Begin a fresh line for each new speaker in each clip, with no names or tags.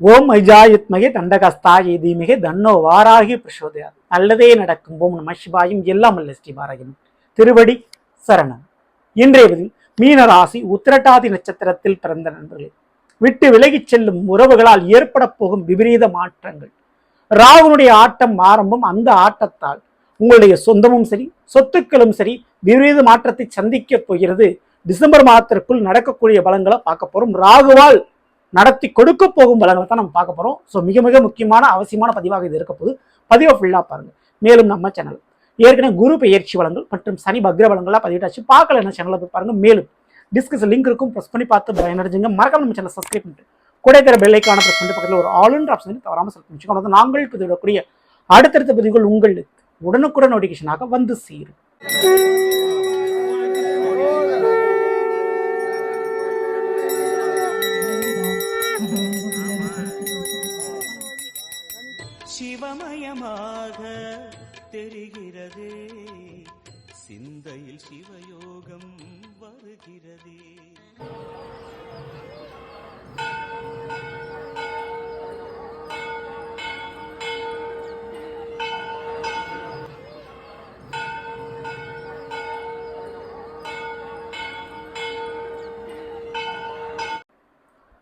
ஓம் ஐஜாயுத்மகே தண்டகஸ்தாய தீமிகே தன்னோ வாராகி பிரசோதயா. நல்லதே நடக்கும். ஓம் நம சிவாயும். எல்லாம் அல்ல ஸ்ரீபாராயும் திருவடி சரணம். இன்றைய மீனராசி உத்திரட்டாதி நட்சத்திரத்தில் பிறந்த நண்பர்களே, விட்டு விலகிச் செல்லும் உறவுகளால் ஏற்பட போகும் விபரீத மாற்றங்கள். ராகுனுடைய ஆட்டம் ஆரம்பம். அந்த ஆட்டத்தால் உங்களுடைய சொந்தமும் சரி சொத்துக்களும் சரி விபரீத மாற்றத்தை சந்திக்க போகிறது. டிசம்பர் மாதத்திற்குள் நடக்கக்கூடிய பலன்களை பார்க்க போறோம். ராகுவால் நடத்தி கொடுக்க போகும் பலன்களை தான் நம்ம பார்க்க போறோம். ஸோ மிக மிக முக்கியமான அவசியமான பதிவாக இது இருக்க போது. பதிவை ஃபுல்லா பாருங்க. மேலும் நம்ம சேனல் ஏற்கனவே குரு பெயர்ச்சி வளங்கள் மற்றும் சனி பக்ர வளங்கள்லாம் பதிவிட்டாச்சு. பார்க்கல என்ன சேனலை போய் பாருங்க. மேலும் டிஸ்கஸ் லிங்க் இருக்கும், ப்ரெஸ் பண்ணி பார்த்து பயனடைஞ்சுங்க. மறக்காம நம்ம சேனல் சப்ஸ்கிரைப் பண்ணிட்டு கூட தர பெல்லைக்கான ப்ரெஸ் பண்ணிட்டு பக்கத்தில் ஒரு ஆல் இன் ஆப்ஷன் தவறாமல் செலக்ட் பண்ணிச்சுக்கோங்க. நாங்கள் பதிவிடக்கூடிய அடுத்தடுத்த பதிவுகள் உங்களுக்கு உடனுக்குடன் நோட்டிஃபிகேஷனாக வந்து சேரும்.
சிவமயமாக தெரிகிறதே, சிந்தையில் சிவயோகம் வருகிறதே.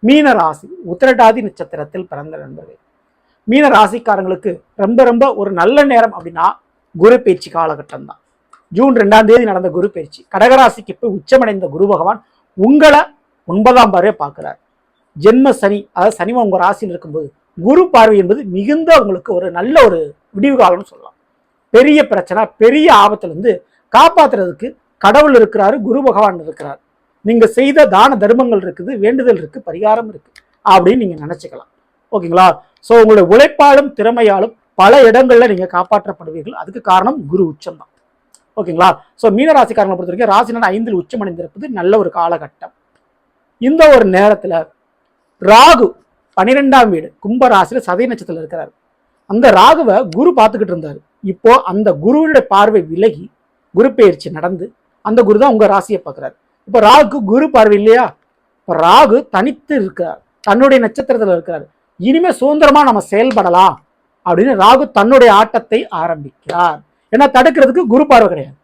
மீனராசி உத்திரட்டாதி நட்சத்திரத்தில் பிறந்த நண்பர்கள். மீன ராசிக்காரங்களுக்கு ரொம்ப ரொம்ப ஒரு நல்ல நேரம் அப்படின்னா குரு பயிற்சி காலகட்டம் தான். ஜூன் 2ஆம் தேதி நடந்த குரு பயிற்சி. கடகராசிக்கு போய் உச்சமடைந்த குரு பகவான் உங்களை 9ஆம் பார்வையை பார்க்கிறார். ஜென்ம சனி, அதாவது சனி உங்க ராசியில் இருக்கும்போது குரு பார்வை என்பது மிகுந்த உங்களுக்கு ஒரு நல்ல ஒரு விடிவு காலம்னு சொல்லலாம். பெரிய பிரச்சனை பெரிய ஆபத்திலிருந்து காப்பாத்துறதுக்கு கடவுள் இருக்கிறாரு, குரு பகவான் இருக்கிறார். நீங்க செய்த தான தர்மங்கள் இருக்குது, வேண்டுதல் இருக்கு, பரிகாரம் இருக்கு அப்படின்னு நீங்க நினைச்சுக்கலாம். ஓகேங்களா? ஸோ உங்களுடைய உழைப்பாலும் திறமையாலும் பல இடங்கள்ல நீங்க காப்பாற்றப்படுவீர்கள். அதுக்கு காரணம் குரு உச்சம் தான். ஓகேங்களா? ஸோ மீனராசிக்காரங்களை பொறுத்த வரைக்கும் ராசினர் 5 உச்சம் அடைந்திருப்பது நல்ல ஒரு காலகட்டம். இந்த ஒரு நேரத்துல ராகு 12ஆம் வீடு கும்ப ராசியில சதய நட்சத்திரத்தில் இருக்கிறார். அந்த ராகுவை குரு பார்த்துக்கிட்டு இருந்தாரு. இப்போ அந்த குருவுடைய பார்வை விலகி குரு பெயர்ச்சி நடந்து அந்த குரு தான் உங்க ராசியை பார்க்கிறார். இப்போ ராகு குரு பார்வை இல்லையா? இப்போ ராகு தனித்து இருக்கிறார், தன்னுடைய நட்சத்திரத்தில் இருக்கிறார். இனிமே சுதந்திரமா நம்ம செயல்படலாம் அப்படின்னு ராகு தன்னுடைய ஆட்டத்தை ஆரம்பிக்கிறார். ஏன்னா தடுக்கிறதுக்கு குரு பார்வை கிடையாது.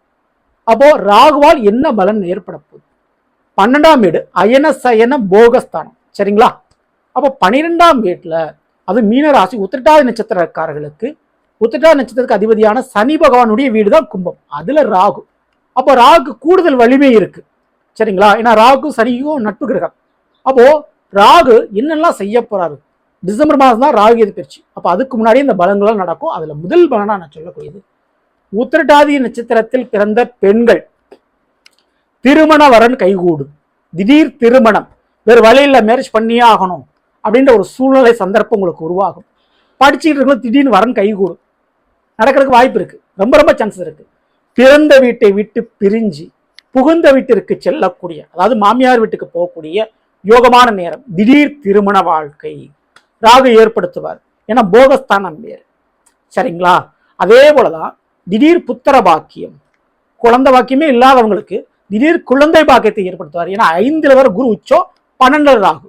அப்போ ராகுவால் என்ன பலன் ஏற்பட போகுது? 12ஆம் வீடு அயன சயன போகஸ்தானம். சரிங்களா? அப்போ 12ஆம் வீட்டுல அது மீனராசி உத்திரட்டாதி நட்சத்திரக்காரர்களுக்கு, உத்திரட்டாதி நட்சத்திரத்துக்கு அதிபதியான சனி பகவானுடைய வீடு தான் கும்பம். அதுல ராகு. அப்போ ராகு கூடுதல் வலிமை இருக்கு. சரிங்களா? ஏன்னா ராகு சனியும் நட்பு கிரகம். அப்போ ராகு என்னெல்லாம் செய்ய போறாரு? டிசம்பர் மாதம் தான் ராகு எது பயிற்சி. அப்போ அதுக்கு முன்னாடி இந்த பலன்கள் நடக்கும். அதுல முதல் பலனா நான் சொல்லக்கூடியது, உத்திரட்டாதி நட்சத்திரத்தில் பிறந்த பெண்கள் திருமண வரன் கைகூடும். திடீர் திருமணம், வேறு வழியில் மேரேஜ் பண்ணியே ஆகணும் அப்படின்ற ஒரு சூழ்நிலை சந்தர்ப்பம் உங்களுக்கு உருவாகும். படிச்சுக்கிட்டு இருக்கணும், திடீர்னு வரன் கைகூடும். நடக்கிறதுக்கு வாய்ப்பு இருக்கு, ரொம்ப ரொம்ப சான்சஸ் இருக்கு. பிறந்த வீட்டை விட்டு பிரிஞ்சு புகுந்த வீட்டிற்கு செல்லக்கூடிய, அதாவது மாமியார் வீட்டுக்கு போகக்கூடிய யோகமான நேரம். திடீர் திருமண வாழ்க்கை ராகு ஏற்படுத்துவார். ஏன்னா போகஸ்தானம் வேறு. சரிங்களா? அதே போலதான் திடீர் புத்திர பாக்கியம், குழந்தை பாக்கியமே இல்லாதவங்களுக்கு திடீர் குழந்தை பாக்கியத்தை ஏற்படுத்துவார். ஏன்னா 5ல் வர குரு உச்சம், 12 ராகு,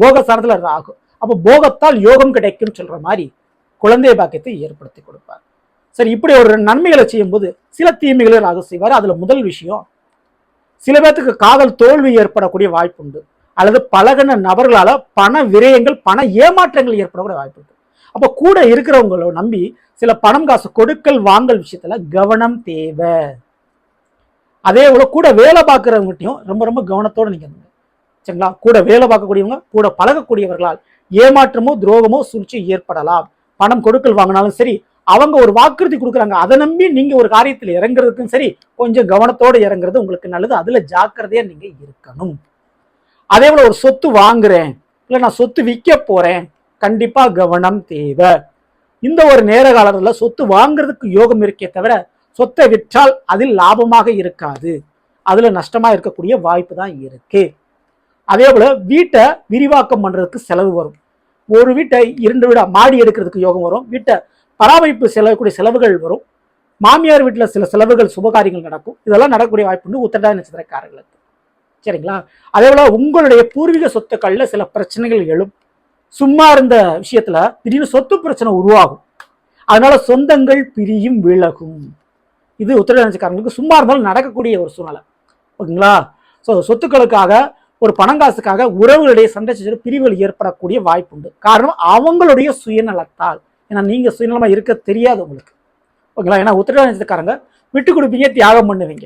போகஸ்தானத்துல ராகு. அப்போ போகத்தால் யோகம் கிடைக்கும் சொல்ற மாதிரி குழந்தை பாக்கியத்தை ஏற்படுத்தி கொடுப்பார். சரி, இப்படி ஒரு நன்மைகளை செய்யும் போது சில தீமைகளை ராகு செய்வார். அதுல முதல் விஷயம், சில பேர்த்துக்கு காதல் தோல்வி ஏற்படக்கூடிய வாய்ப்பு உண்டு. அல்லது பழகின நபர்களால பண விரயங்கள், பண ஏமாற்றங்கள் ஏற்படக்கூடிய வாய்ப்பு இருக்கு. அப்ப கூட இருக்கிறவங்கள நம்பி சில பணம் காசு கொடுக்கல் வாங்கல் விஷயத்துல கவனம் தேவை. அதே போல கூட வேலை பார்க்கிறவங்ககிட்டையும் ரொம்ப ரொம்ப கவனத்தோட நீங்க இருங்க. சரிங்களா? கூட வேலை பார்க்கக்கூடியவங்க, கூட பழகக்கூடியவர்களால் ஏமாற்றமோ துரோகமோ சூழ்ச்சி ஏற்படலாம். பணம் கொடுக்கல் வாங்கினாலும் சரி, அவங்க ஒரு வாக்குறுதி கொடுக்குறாங்க, அதை நம்பி நீங்க ஒரு காரியத்தில் இறங்குறதுக்கும் சரி, கொஞ்சம் கவனத்தோடு இறங்குறது உங்களுக்கு நல்லது. அதுல ஜாக்கிரதையா நீங்க இருக்கணும். அதே போல ஒரு சொத்து வாங்குறேன், இல்ல நான் சொத்து விற்க போறேன், கண்டிப்பா கவனம் தேவை. இந்த ஒரு நேர காலத்துல சொத்து வாங்குறதுக்கு யோகம் இருக்கே தவிர சொத்தை விற்றால் அதில் லாபமாக இருக்காது, அதுல நஷ்டமா இருக்கக்கூடிய வாய்ப்பு தான் இருக்கு. அதே போல வீட்டை விரிவாக்கம் பண்றதுக்கு செலவு வரும். ஒரு வீட்டை 2 வீடா மாடி எடுக்கிறதுக்கு யோகம் வரும். வீட்டை பராமரிப்பு செலவுக்கூடிய செலவுகள் வரும். மாமியார் வீட்டுல சில செலவுகள் சுபகாரியங்கள் நடக்கும். இதெல்லாம் நடக்கக்கூடிய வாய்ப்பு உண்டு உத்திரட்டாதி நட்சத்திரக்காரர்களுக்கு. சரிங்களா? அதே போல உங்களுடைய பூர்வீக சொத்துக்கள்ல சில பிரச்சனைகள் எழும். சும்மா இருந்த விஷயத்துல திடீர்னு சொத்து பிரச்சனை உருவாகும். அதனால சொந்தங்கள் பிரியும் விலகும். இது உத்திரட்டாதி நட்சத்திரக்காரங்களுக்கு சும்மா இருந்தாலும் நடக்கக்கூடிய ஒரு சூழ்நிலை. ஓகேங்களா? ஸோ சொத்துக்களுக்காக ஒரு பணங்காசுக்காக உறவுகளுடைய சண்டை பிரிவுகள் ஏற்படக்கூடிய வாய்ப்பு உண்டு. காரணம் அவங்களுடைய சுயநலத்தால். ஏன்னா நீங்க சுயநலமா இருக்க தெரியாது உங்களுக்கு. ஓகேங்களா? ஏன்னா உத்திரட்டாதி நட்சத்திரக்காரங்க விட்டு கொடுப்பீங்க, தியாகம் பண்ணுவீங்க.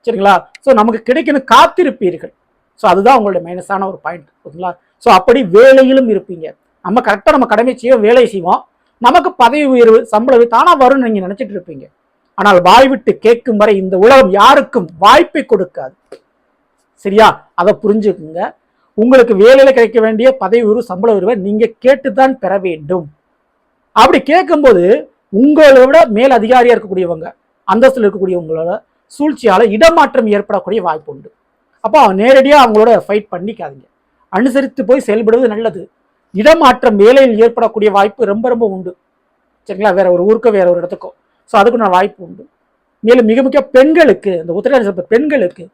சரிங்களா? ஸோ நமக்கு கிடைக்கணும் காத்திருப்பீர்கள். ஸோ அதுதான் உங்களுடைய மைனஸான ஒரு பாயிண்ட். ஓகேங்களா? ஸோ அப்படி வேலையிலும் இருப்பீங்க. நம்ம கரெக்டாக நம்ம கடமை செய்ய வேலை செய்வோம், நமக்கு பதவி உயர்வு சம்பள உயர்வு தானா வரும்னு நீங்க நினைச்சிட்டு இருப்பீங்க. ஆனால் வாய் விட்டு கேட்கும் வரை இந்த உலகம் யாருக்கும் வாய்ப்பை கொடுக்காது. சரியா? அதை புரிஞ்சுக்குங்க. உங்களுக்கு வேலையில கிடைக்க வேண்டிய பதவி உயர்வு சம்பள உயர்வை நீங்க கேட்டுதான் பெற வேண்டும். அப்படி கேட்கும்போது உங்களை விட மேல் அதிகாரியா இருக்கக்கூடியவங்க, அந்தஸ்தில் இருக்கக்கூடியவங்களோட சூழ்ச்சியால இடமாற்றம் ஏற்படக்கூடிய வாய்ப்பு உண்டு. அப்போ நேரடியாக அவங்களோட ஃபைட் பண்ணிக்காதீங்க, அனுசரித்து போய் செயல்படுவது நல்லது. இடமாற்றம் வேலையில் ஏற்படக்கூடிய வாய்ப்பு ரொம்ப ரொம்ப உண்டு. சரிங்களா? வேற ஒரு ஊருக்கோ வேற ஒரு இடத்துக்கோ. ஸோ அதுக்கு நான் வாய்ப்பு உண்டு. மேலும் மிக முக்கிய பெண்களுக்கு, இந்த உத்திரட்டாதி பெண்களுக்கு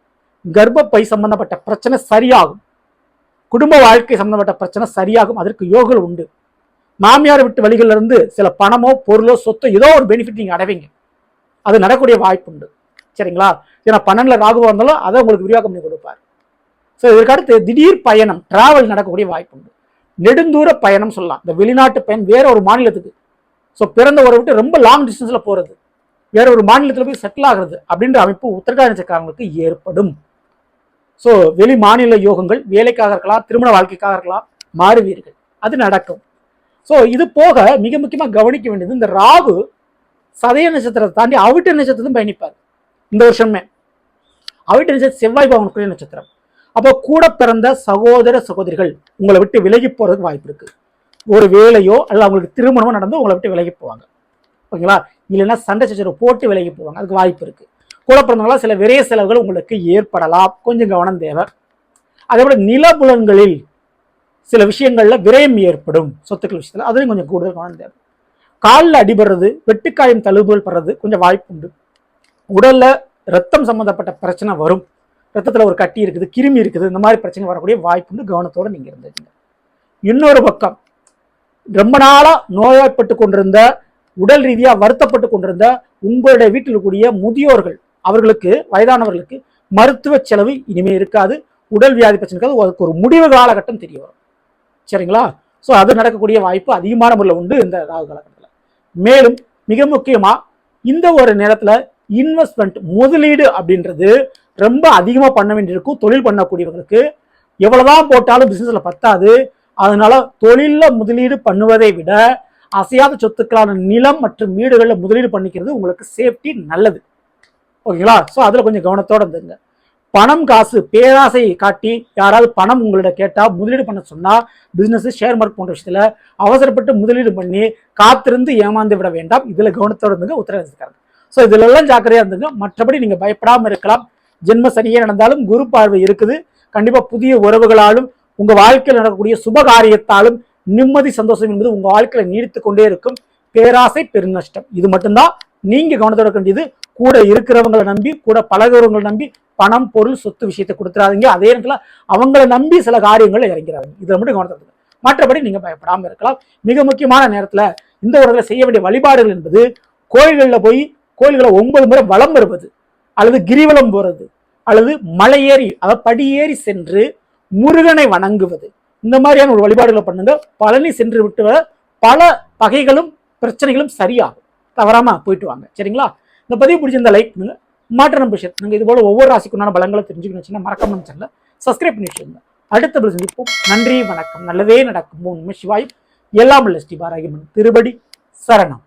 கர்ப்பப்பை சம்பந்தப்பட்ட பிரச்சனை சரியாகும். குடும்ப வாழ்க்கை சம்பந்தப்பட்ட பிரச்சனை சரியாகும். அதற்கு யோகங்கள் உண்டு. மாமியார் விட்டு வழிகளில் இருந்து சில பணமோ பொருளோ சொத்தோ ஏதோ ஒரு பெனிஃபிட் நீங்க அடைவீங்க. அது நடக்கூடிய வாய்ப்பு உண்டு. சரிங்களா? ஏன்னா 12ல ராகுவா இருந்தாலும் அதை உங்களுக்கு விரிவாக்கம் பண்ணி கொடுப்பார். ஸோ இதற்கு அடுத்து திடீர் பயணம், டிராவல் நடக்கக்கூடிய வாய்ப்பு உண்டு. நெடுந்தூர பயணம் சொல்லலாம். இந்த வெளிநாட்டு பயணம், வேற ஒரு மாநிலத்துக்கு, ஸோ பிறந்த ஊரை விட்டு ரொம்ப லாங் டிஸ்டன்ஸ்ல போறது, வேற ஒரு மாநிலத்தில் போய் செட்டில் ஆகிறது அப்படின்ற அமைப்பு உத்திரட்டாதி நட்சத்திரக்காரங்களுக்கு ஏற்படும். ஸோ வெளி மாநில யோகங்கள் வேலைக்காக இருக்கலாம், திருமண வாழ்க்கைக்காக இருக்கலாம், மாறுவீர்கள். அது நடக்கும். ஸோ இது போக மிக முக்கியமாக கவனிக்க வேண்டியது, இந்த ராகு சதய நட்சத்திரத்தை தாண்டி அவிட்ட நட்சத்திரத்தையும் பயணிப்பார் இந்த வருஷமே. அவிட்ட நட்சத்திரம் செவ்வாய் பவனுக்குரிய நட்சத்திரம். அப்போ கூட பிறந்த சகோதர சகோதரிகள் உங்களை விட்டு விலகி போறதுக்கு வாய்ப்பு இருக்கு. ஒரு வேலையோ அல்ல அவங்களுக்கு திருமணமோ நடந்து உங்களை விட்டு விலகி போவாங்க. ஓகேங்களா? இல்லைன்னா சண்டை சச்சரவு போட்டு விலகி போவாங்க. அதுக்கு வாய்ப்பு இருக்கு. கூட பிறந்தவங்களாம் சில விரைய செலவுகள் உங்களுக்கு ஏற்படலாம். கொஞ்சம் கவனம் தேவை. அதே போல நிலபுலன்களில் சில விஷயங்கள்ல விரயம் ஏற்படும். சொத்துக்கள் விஷயத்துல அதுவும் கொஞ்சம் கூடுதல் கவனம் தேவை. காலில் அடிபடுறது, வெட்டுக்காயம் தழுவுகள் படுறது கொஞ்சம் வாய்ப்பு உண்டு. உடல்ல ரத்தம் சம்பந்தப்பட்ட பிரச்சனை வரும். ரத்தத்துல ஒரு கட்டி இருக்குது, கிருமி இருக்குது, இந்த மாதிரி பிரச்சனை வரக்கூடிய வாய்ப்பு உண்டு. கவனத்தோட நீங்க இருந்துங்க. இன்னொரு பக்கம், ரொம்ப நாளா நோய்வாய்ப்பட்டு கொண்டிருந்த, உடல் ரீதியா வருத்தப்பட்டு கொண்டிருந்த உங்களுடைய வீட்டில் இருக்கக்கூடிய முதியோர்கள், அவர்களுக்கு, வயதானவர்களுக்கு மருத்துவ செலவு இனிமே இருக்காது. உடல் வியாதி பிரச்சனை இருக்காது. அதுக்கு ஒரு முடிவு காலகட்டம் தெரிய வரும். சரிங்களா? ஸோ அது நடக்கக்கூடிய வாய்ப்பு அதிகமான முறையில் உண்டு இந்த ராகு காலகட்டத்தில். மேலும் மிக முக்கியமா இந்த ஒரு நேரத்துல இன்வெஸ்ட்மெண்ட், முதலீடு அப்படின்றது ரொம்ப அதிகமா பண்ண வேண்டியிருக்கும். தொழில் பண்ணக்கூடியவர்களுக்கு எவ்வளவுதான் போட்டாலும் பிசினஸ்ல பத்தாது. அதனால தொழில முதலீடு பண்ணுவதை விட அசையாத சொத்துக்களான நிலம் மற்றும் வீடுகள்ல முதலீடு பண்ணிக்கிறது உங்களுக்கு சேஃப்டி, நல்லது. ஓகேங்களா? ஸோ அதுல கொஞ்சம் கவனத்தோட இருந்துங்க. பணம் காசு பேராசை காட்டி யாராவது பணம் உங்கள்ட்ட கேட்டா முதலீடு பண்ண சொன்னா, பிசினஸ், ஷேர் மார்க்கெட் போன்ற விஷயத்துல அவசரப்பட்டு முதலீடு பண்ணி காத்திருந்து ஏமாந்து விட வேண்டாம். இதுல கவனத்தோட இருந்துங்க உத்திரட்டாதி. ஸோ இதுல எல்லாம் ஜாக்கிரதையா இருந்துங்க. மற்றபடி நீங்க பயப்படாம இருக்கலாம். ஜென்ம சனியே நடந்தாலும் குரு பார்வை இருக்குது. கண்டிப்பா புதிய உறவுகளாலும் உங்க வாழ்க்கையில் நடக்கக்கூடிய சுபகாரியத்தாலும் நிம்மதி, சந்தோஷம் என்பது உங்க வாழ்க்கையில நீடித்து கொண்டே இருக்கும். பேராசை பெருநஷ்டம். இது மட்டும்தான் நீங்க கவனத்தோட வேண்டியது. கூட இருக்கிறவங்களை நம்பி, கூட பழகிறவங்களை நம்பி பணம், பொருள், சொத்து விஷயத்தை கொடுத்துறாதீங்க. அதே நேரத்துல அவங்களை நம்பி சில காரியங்களை இறங்கிறாங்க. இதுல மட்டும் கவனத்தோட. மற்றபடி நீங்க பயப்படாம இருக்கலாம். மிக முக்கியமான நேரத்துல இந்த உலகத்துல செய்ய வேண்டிய வழிபாடுகள் என்பது, கோயில்களில் போய் கோயில்களை 9 முறை வலம் வருவது, அல்லது கிரிவலம் போறது, அல்லது மலையேறி அதாவது படியேறி சென்று முருகனை வணங்குவது, இந்த மாதிரியான ஒரு வழிபாடுகளை பண்ணுங்க. பழனி சென்று விட்டு பல பகைகளும் பிரச்சனைகளும் சரியாகும். தவறாம போயிட்டு வாங்க. சரிங்களா? இந்த பதிவு பிடிச்சிருந்தா லைக் பண்ணுங்க. மாற்றம் விஷயம் நீங்க இது போல ஒவ்வொரு ராசிக்குண்டான பலங்களை தெரிஞ்சுக்கணும். மறக்காம நம்ம சேனலை சப்ஸ்கிரைப் பண்ணி வச்சுருங்க. அடுத்த பதிவு சந்திப்போம். நன்றி, வணக்கம். நல்லதே நடக்கும். உண்மை சிவாய். எல்லாம் உள்ள ஸ்ரீ பாராகிமன் திருபடி சரணம்.